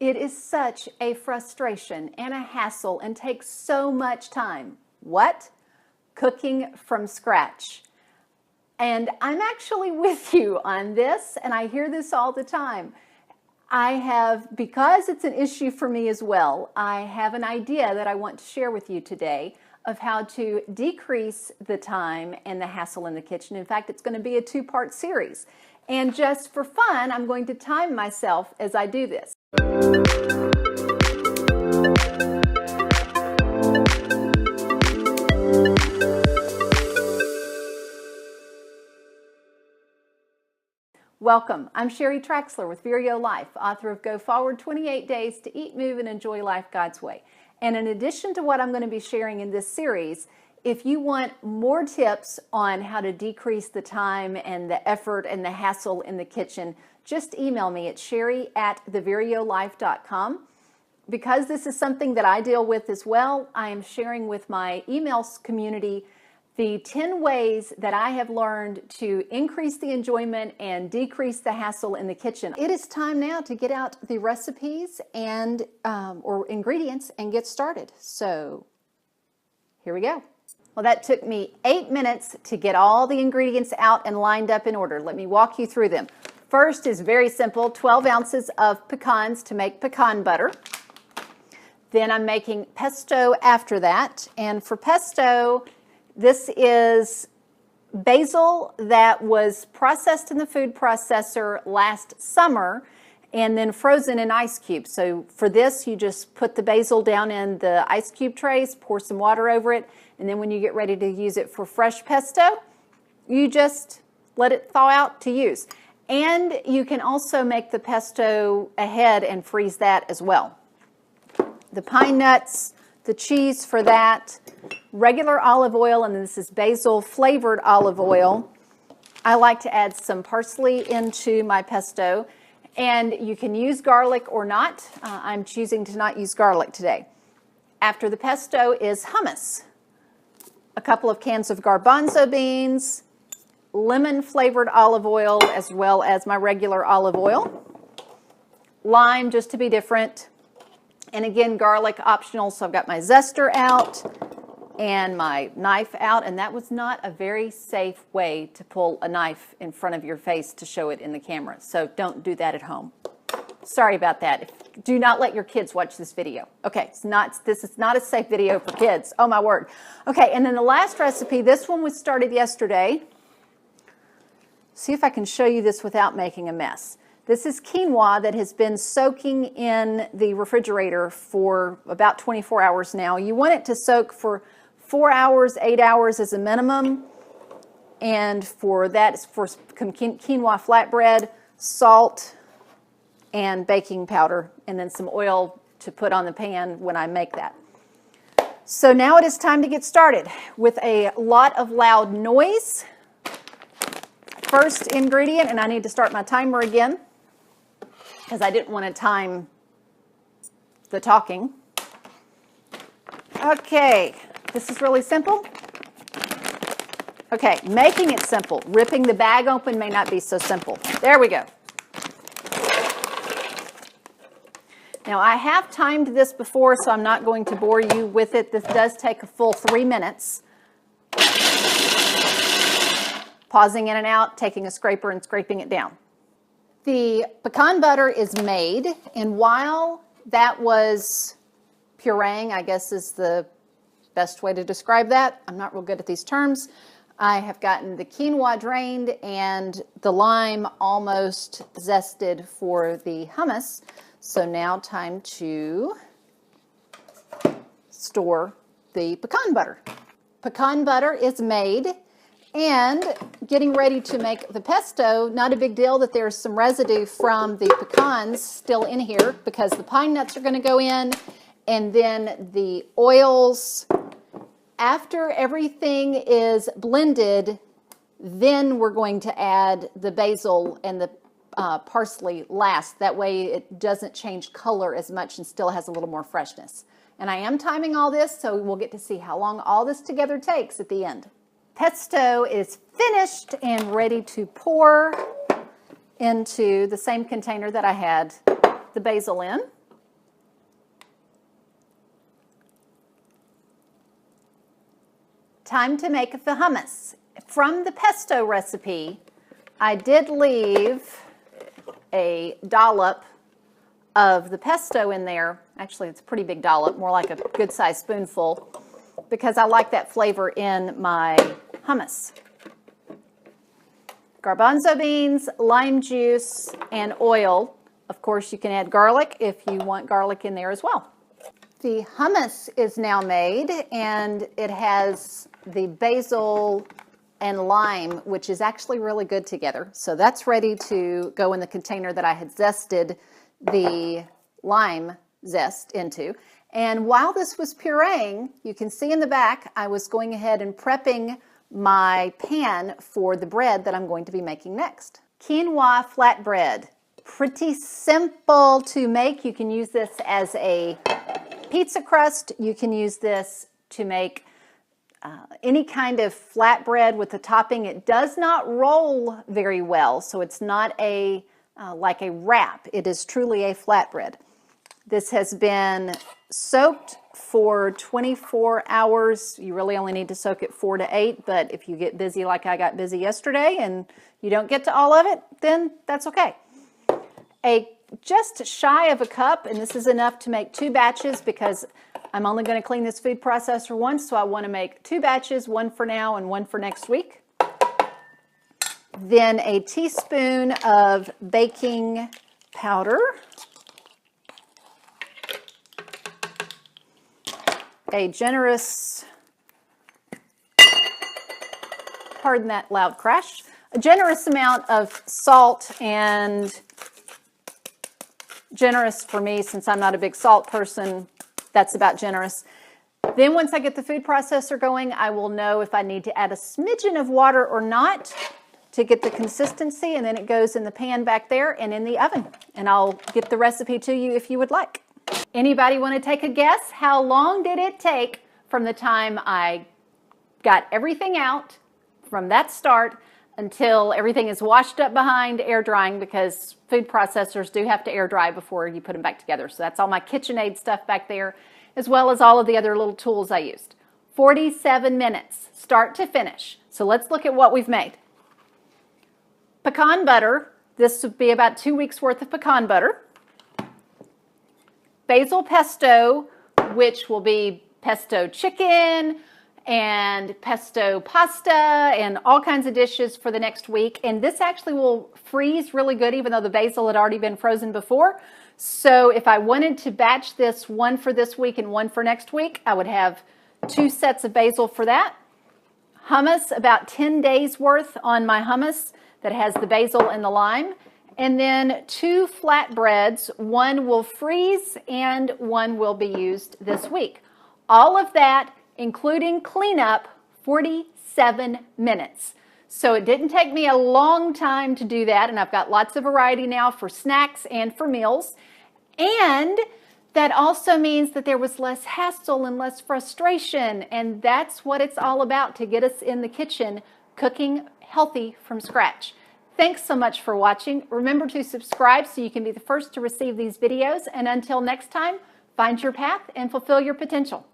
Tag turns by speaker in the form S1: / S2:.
S1: It is such a frustration and a hassle and takes so much time. What? Cooking from scratch. And I'm actually with you on this, and I hear this all the time. Because it's an issue for me as well, I have an idea that I want to share with you today of how to decrease the time and the hassle in the kitchen. In fact, it's going to be a two-part series. And just for fun, I'm going to time myself as I do this. Welcome. I'm Sheri with ViREO Life, author of Go Forward 28 Days to Eat, Move, and Enjoy Life God's Way. And in addition to what I'm going to be sharing in this series, if you want more tips on how to decrease the time and the effort and the hassle in the kitchen, just email me at sheri@thevireolife.com. Because this is something that I deal with as well, I am sharing with my emails community the 10 ways that I have learned to increase the enjoyment and decrease the hassle in the kitchen. It is time now to get out the recipes and or ingredients and get started. So here we go. Well, that took me 8 minutes to get all the ingredients out and lined up in order. Let me walk you through them. First is very simple, 12 ounces of pecans to make pecan butter. Then I'm making pesto after that. And for pesto, this is basil that was processed in the food processor last summer and then frozen in ice cubes. So for this, you just put the basil down in the ice cube trays, pour some water over it, and then when you get ready to use it for fresh pesto, you just let it thaw out to use. And you can also make the pesto ahead and freeze that as well. The pine nuts, the cheese for that, regular olive oil, and this is basil flavored olive oil. I like to add some parsley into my pesto, and you can use garlic or not. I'm choosing to not use garlic today. After the pesto is hummus, a couple of cans of garbanzo beans, lemon flavored olive oil as well as my regular olive oil, lime just to be different, and again garlic optional. So I've got my zester out and my knife out, and that was not a very safe way to pull a knife in front of your face to show it in the camera. So don't do that at home. Sorry about that. Do not let your kids watch this video. Okay, this is not a safe video for kids. Oh my word. Okay, and then the last recipe, this one was started yesterday. See if I can show you this without making a mess. This is quinoa that has been soaking in the refrigerator for about 24 hours now. You want it to soak for 4 hours, 8 hours as a minimum. And for that, it's for quinoa flatbread, salt, and baking powder, and then some oil to put on the pan when I make that. So now it is time to get started with a lot of loud noise. First ingredient, and I need to start my timer again because I didn't want to time the talking. Okay, this is really simple. Okay, making it simple. Ripping the bag open may not be so simple. There we go. Now, I have timed this before, so I'm not going to bore you with it. This does take a full 3 minutes. Pausing in and out, taking a scraper and scraping it down. The pecan butter is made, and while that was pureeing, I guess is the best way to describe that. I'm not real good at these terms. I have gotten the quinoa drained and the lime almost zested for the hummus. So now time to store the pecan butter. Pecan butter is made, and getting ready to make the pesto, not a big deal that there's some residue from the pecans still in here because the pine nuts are going to go in, and then the oils. After everything is blended, then we're going to add the basil and the parsley last. That way it doesn't change color as much and still has a little more freshness. And I am timing all this, so we'll get to see how long all this together takes at the end. Pesto is finished and ready to pour into the same container that I had the basil in. time to make the hummus. From the pesto recipe, I did leave a dollop of the pesto in there. Actually, it's a pretty big dollop, more like a good-sized spoonful, because I like that flavor in my hummus. Garbanzo beans, lime juice, and oil. Of course, you can add garlic if you want garlic in there as well. The hummus is now made, and it has the basil and lime, which is actually really good together. So that's ready to go in the container that I had zested the lime zest into. And while this was pureeing, you can see in the back, I was going ahead and prepping my pan for the bread that I'm going to be making next. Quinoa flatbread. Pretty simple to make. You can use this as a pizza crust. You can use this to make any kind of flatbread with the topping. It does not roll very well, so it's not a like a wrap. It is truly a flatbread. This has been soaked for 24 hours. You really only need to soak it 4 to 8, but if you get busy like I got busy yesterday and you don't get to all of it, then that's okay. Just shy of a cup, and this is enough to make 2 batches because I'm only going to clean this food processor once, so I want to make 2 batches, one for now and one for next week. Then a teaspoon of baking powder. A generous, pardon that loud crash, a generous amount of salt, and generous for me since I'm not a big salt person, that's about generous. Then once I get the food processor going, I will know if I need to add a smidgen of water or not to get the consistency, and then it goes in the pan back there and in the oven. And I'll get the recipe to you if you would like. Anybody want to take a guess? How long did it take from the time I got everything out from that start until everything is washed up behind air drying, because food processors do have to air dry before you put them back together. So that's all my KitchenAid stuff back there, as well as all of the other little tools I used. 47 minutes, start to finish. So let's look at what we've made. Pecan butter. This would be about 2 weeks worth of pecan butter. Basil pesto, which will be pesto chicken and pesto pasta and all kinds of dishes for the next week. And this actually will freeze really good, even though the basil had already been frozen before. So if I wanted to batch this, one for this week and one for next week, I would have 2 sets of basil for that. Hummus, about 10 days worth on my hummus that has the basil and the lime. And then 2 flatbreads, one will freeze and one will be used this week. All of that, including cleanup, 47 minutes. So it didn't take me a long time to do that, and I've got lots of variety now for snacks and for meals. And that also means that there was less hassle and less frustration, and that's what it's all about, to get us in the kitchen cooking healthy from scratch. Thanks so much for watching. Remember to subscribe so you can be the first to receive these videos. And until next time, find your path and fulfill your potential.